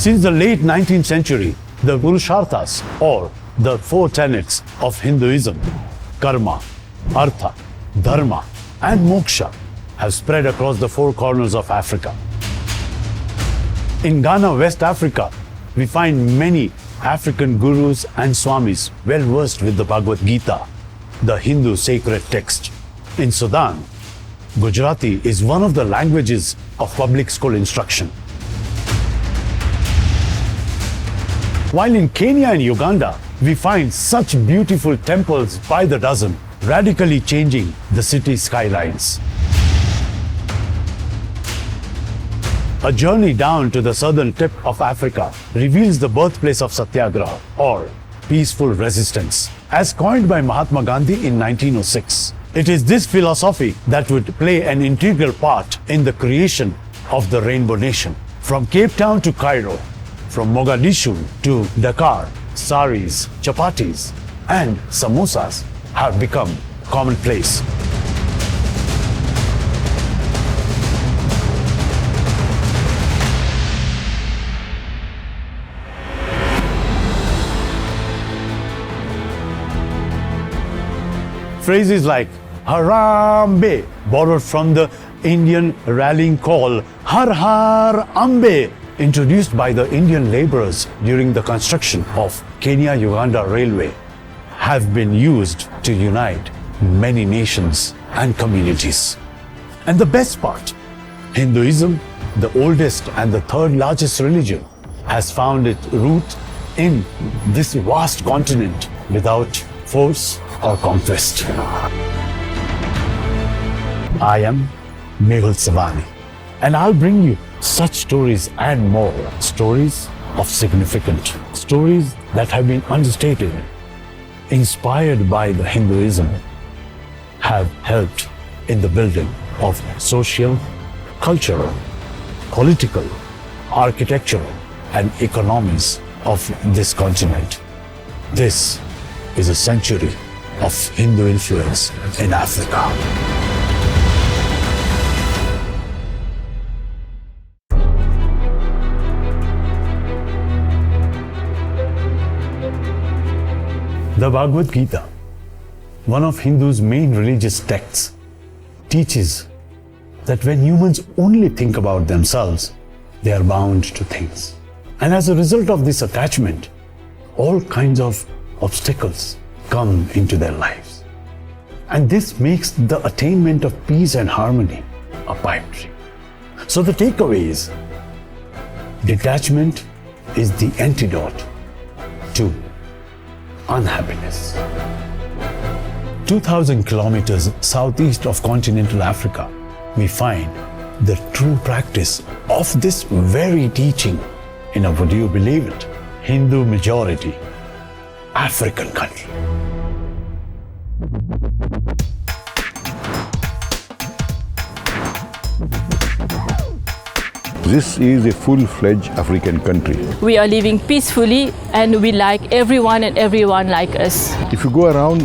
Since the late 19th century, the Purusharthas, or the four tenets of Hinduism, karma, artha, dharma, and moksha, have spread across the four corners of Africa. In Ghana, West Africa, we find many African gurus and swamis well versed with the Bhagavad Gita, the Hindu sacred text. In Sudan, Gujarati is one of the languages of public school instruction. While in Kenya and Uganda, we find such beautiful temples by the dozen, radically changing the city skylines. A journey down to the southern tip of Africa reveals the birthplace of Satyagraha, or peaceful resistance, as coined by Mahatma Gandhi in 1906. It is this philosophy that would play an integral part in the creation of the Rainbow Nation. From Cape Town to Cairo, from Mogadishu to Dakar, saris, chapatis, and samosas have become commonplace. Phrases like Harambe, borrowed from the Indian rallying call Har Har Ambe, introduced by the Indian laborers during the construction of Kenya-Uganda Railway, have been used to unite many nations and communities. And the best part, Hinduism, the oldest and the third largest religion, has found its root in this vast continent without force or conquest. I am Mehul Savani, and I'll bring you such stories and more. Stories of significance, stories that have been understated, inspired by the Hinduism, have helped in the building of social, cultural, political, architectural, and economies of this continent. This is a century of Hindu influence in Africa. The Bhagavad Gita, one of Hindus' main religious texts, teaches that when humans only think about themselves, they are bound to things. And as a result of this attachment, all kinds of obstacles come into their lives. And this makes the attainment of peace and harmony a pipe dream. So the takeaway is, detachment is the antidote to unhappiness. 2,000 kilometers southeast of continental Africa, we find the true practice of this very teaching in a, would you believe it, Hindu majority African country. This is a full-fledged African country. We are living peacefully and we like everyone and everyone like us. If you go around,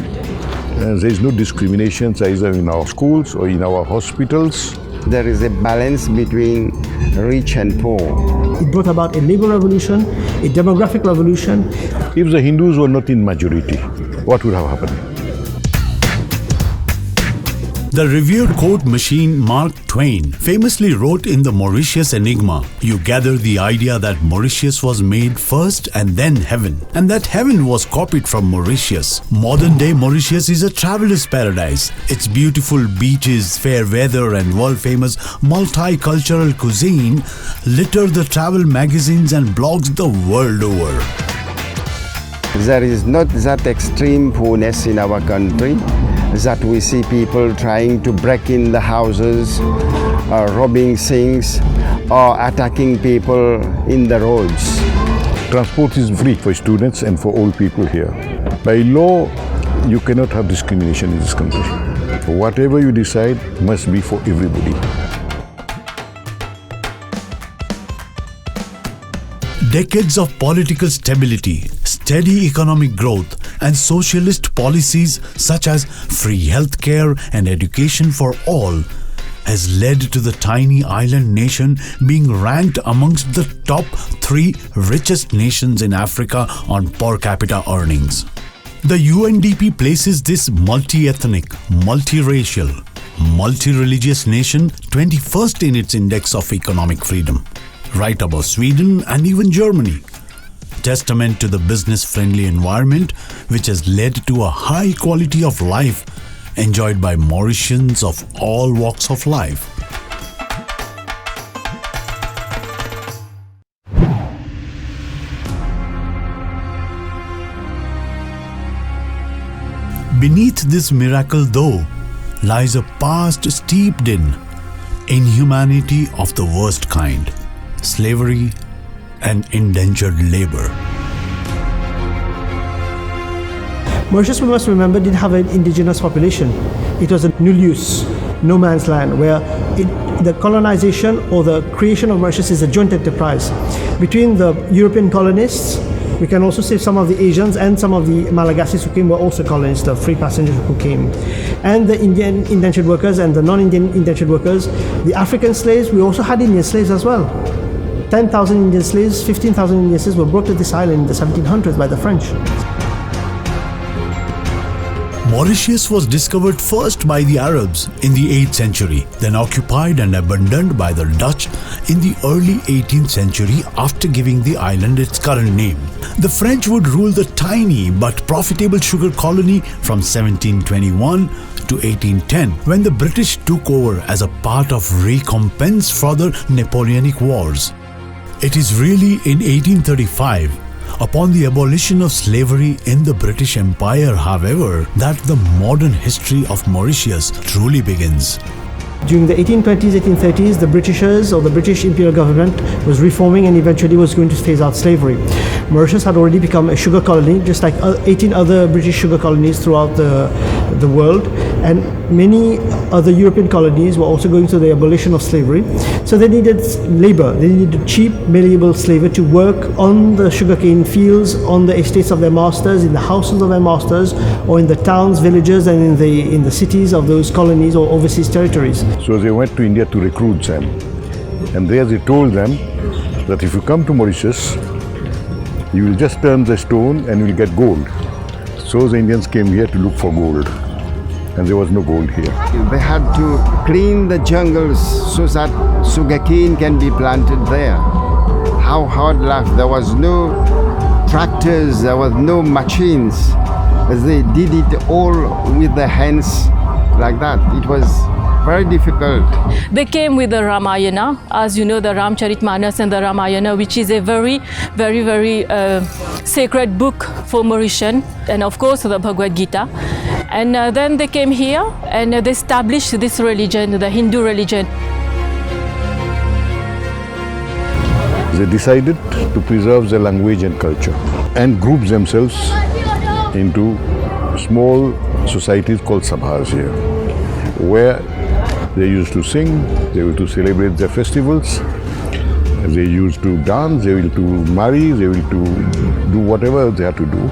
there is no discrimination either in our schools or in our hospitals. There is a balance between rich and poor. It brought about a labor revolution, a demographic revolution. If the Hindus were not in majority, what would have happened? The revered quote machine Mark Twain famously wrote in the Mauritius Enigma, "You gather the idea that Mauritius was made first and then heaven, and that heaven was copied from Mauritius. Modern day Mauritius is a traveler's paradise. Its beautiful beaches, fair weather, and world-famous multicultural cuisine litter the travel magazines and blogs the world over." There is not that extreme poorness in our country that we see people trying to break in the houses, robbing things, or attacking people in the roads. Transport is free for students and for all people here. By law, you cannot have discrimination in this country. Whatever you decide must be for everybody. Decades of political stability, steady economic growth, and socialist policies such as free healthcare and education for all has led to the tiny island nation being ranked amongst the top 3 richest nations in Africa on per capita earnings. The UNDP places this multi-ethnic, multiracial, multi-religious nation 21st in its index of economic freedom, right above Sweden and even Germany. Testament to the business-friendly environment which has led to a high quality of life enjoyed by Mauritians of all walks of life. Beneath this miracle, though, lies a past steeped in inhumanity of the worst kind, slavery and indentured labor. Mauritius, we must remember, didn't have an indigenous population. It was a null-use, no man's land, where the colonization or the creation of Mauritius is a joint enterprise between the European colonists. We can also say some of the Asians and some of the Malagasi's who came were also colonists, the free passengers who came. And the Indian indentured workers and the non-Indian indentured workers. The African slaves, we also had Indian slaves as well. 10,000 Indian slaves, 15,000 Indian slaves were brought to this island in the 1700s by the French. Mauritius was discovered first by the Arabs in the 8th century, then occupied and abandoned by the Dutch in the early 18th century after giving the island its current name. The French would rule the tiny but profitable sugar colony from 1721 to 1810, when the British took over as a part of recompense for the Napoleonic Wars. It is really in 1835, upon the abolition of slavery in the British Empire, however, that the modern history of Mauritius truly begins. During the 1820s, 1830s, the Britishers or the British imperial government was reforming and eventually was going to phase out slavery. Mauritius had already become a sugar colony, just like 18 other British sugar colonies throughout the world, and many other European colonies were also going through the abolition of slavery. So they needed labor. They needed cheap, malleable labor to work on the sugarcane fields, on the estates of their masters, in the houses of their masters, or in the towns, villages, and in the cities of those colonies or overseas territories. So they went to India to recruit them. And there they told them that if you come to Mauritius, you will just turn the stone and you will get gold. So the Indians came here to look for gold. And there was no gold here. They had to clean the jungles so that sugarcane can be planted there. How hard life. There was no tractors, there was no machines. They did it all with their hands like that. It was very difficult. They came with the Ramayana, as you know, the Ramcharitmanas and the Ramayana, which is a very, very, very sacred book for Mauritian, and of course the Bhagavad Gita. And then they came here and they established this religion, the Hindu religion. They decided to preserve their language and culture and group themselves into small societies called sabhas here, where they used to sing, they used to celebrate their festivals, they used to dance, they used to marry, they used to do whatever they had to do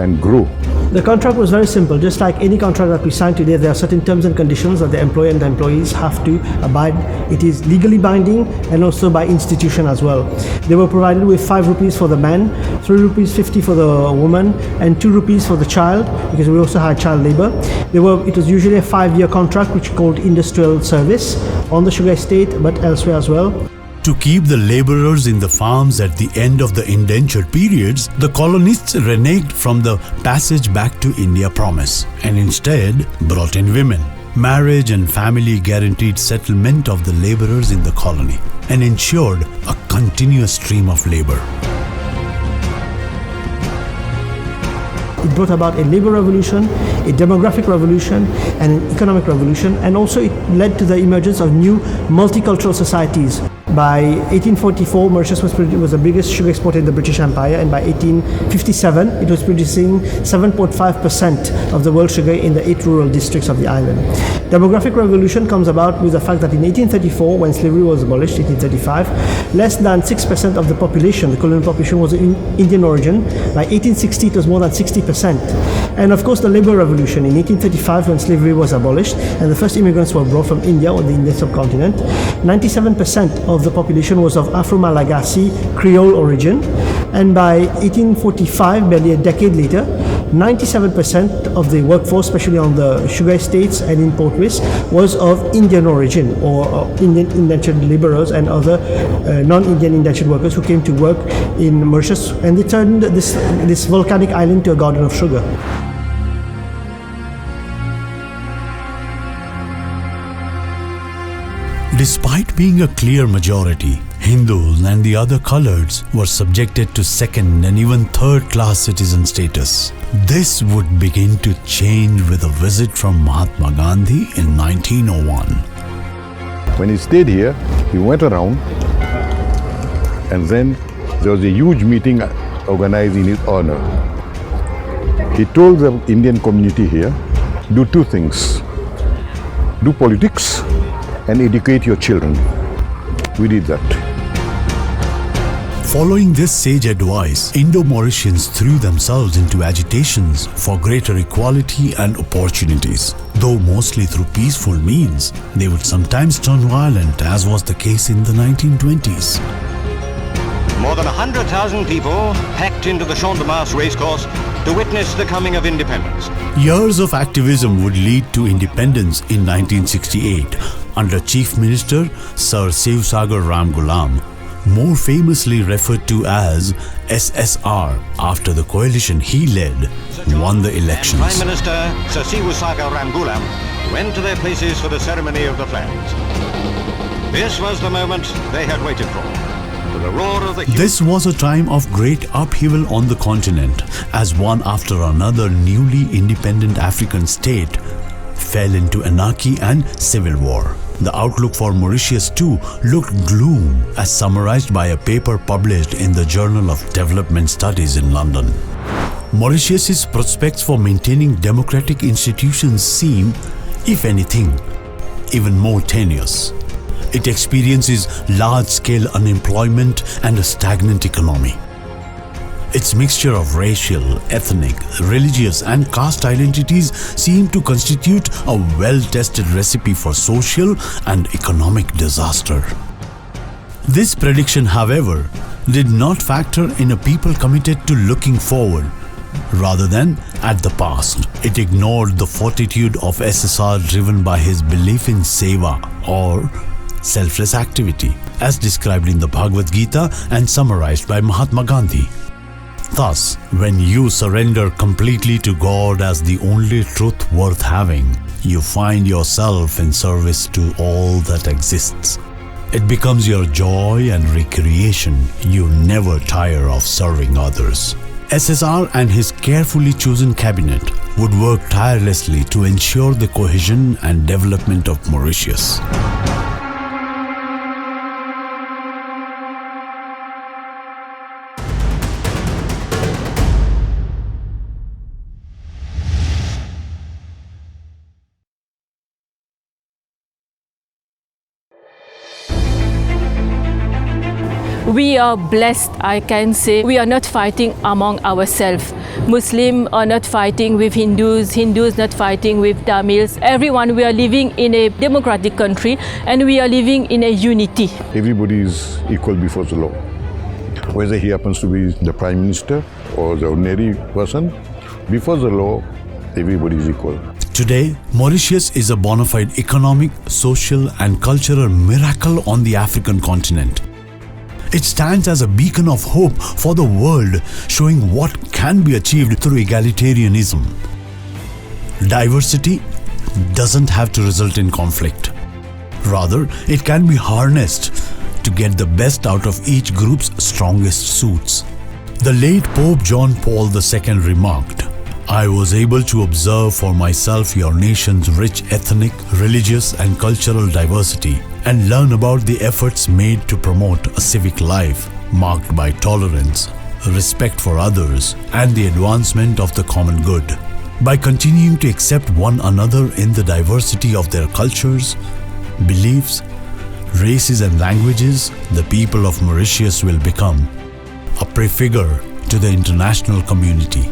and grow. The contract was very simple. Just like any contract that we sign today, there are certain terms and conditions that the employer and the employees have to abide. It is legally binding and also by institution as well. They were provided with 5 rupees for the man, 3 rupees 50 for the woman, and 2 rupees for the child, because we also had child labor. It was usually a 5-year contract which called industrial service on the sugar estate but elsewhere as well. To keep the laborers in the farms at the end of the indentured periods, the colonists reneged from the passage back to India promise and instead brought in women. Marriage and family guaranteed settlement of the laborers in the colony and ensured a continuous stream of labor. It brought about a labor revolution, a demographic revolution, and an economic revolution, and also it led to the emergence of new multicultural societies. By 1844, Mauritius was the biggest sugar exporter in the British Empire, and by 1857, it was producing 7.5% of the world sugar in the 8 rural districts of the island. Demographic revolution comes about with the fact that in 1834, when slavery was abolished, 1835, less than 6% of the population, the colonial population, was in Indian origin. By 1860, it was more than 60%. And of course, the labor revolution in 1835, when slavery was abolished and the first immigrants were brought from India or the Indian subcontinent, 97% of the population was of Afro-Malagasy Creole origin, and by 1845, barely a decade later, 97% of the workforce, especially on the sugar estates and in Port Louis, was of Indian origin, or Indian indentured laborers and other non-Indian indentured workers who came to work in Mauritius, and they turned this volcanic island to a garden of sugar. Despite being a clear majority, Hindus and the other coloreds were subjected to second and even third-class citizen status. This would begin to change with a visit from Mahatma Gandhi in 1901. When he stayed here, he went around, and then there was a huge meeting organized in his honor. He told the Indian community here, do 2 things. Do politics and educate your children. We did that. Following this sage advice, Indo-Mauritians threw themselves into agitations for greater equality and opportunities. Though mostly through peaceful means, they would sometimes turn violent, as was the case in the 1920s. More than 100,000 people packed into the Champ de Mars racecourse to witness the coming of independence. Years of activism would lead to independence in 1968 under Chief Minister Sir Sivsagar Ramgoolam, more famously referred to as SSR, after the coalition he led won the elections. Prime Minister Sir Sivsagar Ramgoolam went to their places for the ceremony of the flags. This was the moment they had waited for. The roar of the This was a time of great upheaval on the continent, as one after another newly independent African state fell into anarchy and civil war. The outlook for Mauritius too looked gloom, as summarized by a paper published in the Journal of Development Studies in London. Mauritius's prospects for maintaining democratic institutions seem, if anything, even more tenuous. It experiences large-scale unemployment and a stagnant economy. Its mixture of racial, ethnic, religious and caste identities seem to constitute a well-tested recipe for social and economic disaster. This prediction, however, did not factor in a people committed to looking forward rather than at the past. It ignored the fortitude of SSR driven by his belief in seva, or selfless activity, as described in the Bhagavad Gita and summarized by Mahatma Gandhi. Thus, when you surrender completely to God as the only truth worth having, you find yourself in service to all that exists. It becomes your joy and recreation. You never tire of serving others. SSR and his carefully chosen cabinet would work tirelessly to ensure the cohesion and development of Mauritius. We are blessed, I can say. We are not fighting among ourselves. Muslims are not fighting with Hindus, Hindus not fighting with Tamils. Everyone, we are living in a democratic country and we are living in a unity. Everybody is equal before the law. Whether he happens to be the Prime Minister or the ordinary person, before the law, everybody is equal. Today, Mauritius is a bona fide economic, social and cultural miracle on the African continent. It stands as a beacon of hope for the world, showing what can be achieved through egalitarianism. Diversity doesn't have to result in conflict. Rather, it can be harnessed to get the best out of each group's strongest suits. The late Pope John Paul II remarked, I was able to observe for myself your nation's rich ethnic, religious, and cultural diversity and learn about the efforts made to promote a civic life marked by tolerance, respect for others, and the advancement of the common good. By continuing to accept one another in the diversity of their cultures, beliefs, races, and languages, the people of Mauritius will become a prefigure to the international community.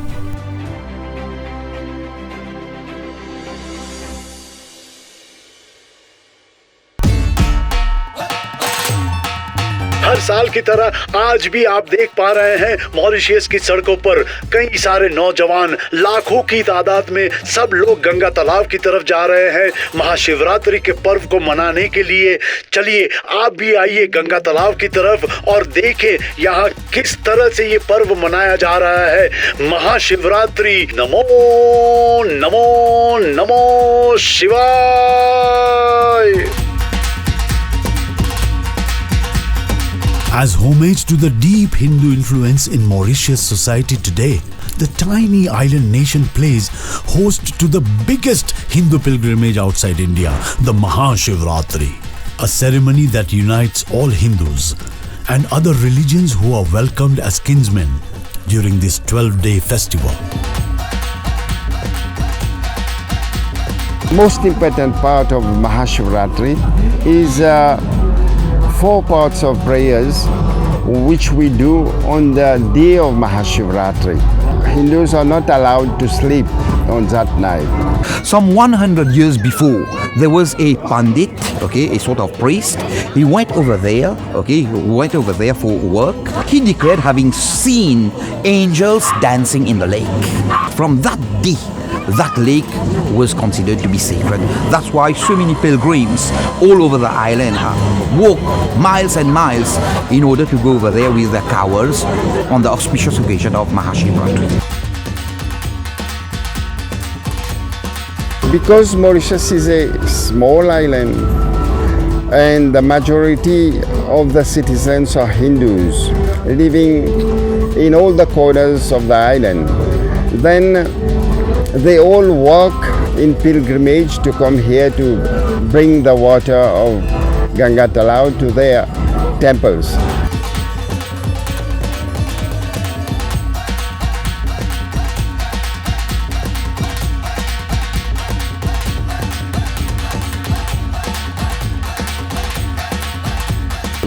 हर साल की तरह आज भी आप देख पा रहे हैं मॉरिशस की सड़कों पर कई सारे नौजवान लाखों की तादाद में सब लोग गंगा तालाब की तरफ जा रहे हैं महाशिवरात्रि के पर्व को मनाने के लिए। चलिए आप भी आइए गंगा तालाब की तरफ और देखें यहाँ किस तरह से ये पर्व मनाया जा रहा है। महाशिवरात्रि। नमो नमो नमो शिवाय। As homage to the deep Hindu influence in Mauritius society today, the tiny island nation plays host to the biggest Hindu pilgrimage outside India, the Mahashivratri, a ceremony that unites all Hindus and other religions who are welcomed as kinsmen during this 12-day festival. Most important part of Mahashivratri is 4 parts of prayers which we do on the day of Mahashivratri. Hindus are not allowed to sleep on that night. Some 100 years before, there was a pandit, a sort of priest. He went over there, for work. He declared having seen angels dancing in the lake. From that day, that lake was considered to be sacred. That's why so many pilgrims all over the island walk miles and miles in order to go over there with their cows on the auspicious occasion of Mahashivratri. Because Mauritius is a small island and the majority of the citizens are Hindus living in all the corners of the island, then they all walk in pilgrimage to come here to bring the water of Ganga Talab to their temples.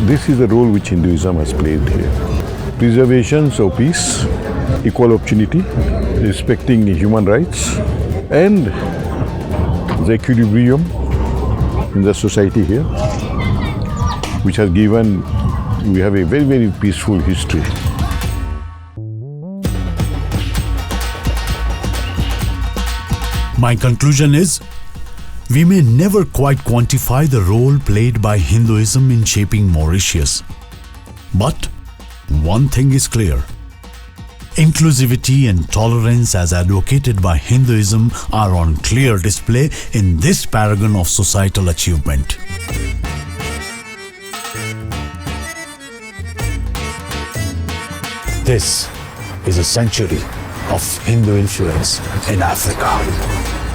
This is the role which Hinduism has played here. Preservation of peace, equal opportunity, respecting human rights, and the equilibrium in the society here, which has given, we have a very, very peaceful history. My conclusion is, we may never quite quantify the role played by Hinduism in shaping Mauritius. But one thing is clear. Inclusivity and tolerance as advocated by Hinduism are on clear display in this paragon of societal achievement. This is a century of Hindu influence in Africa.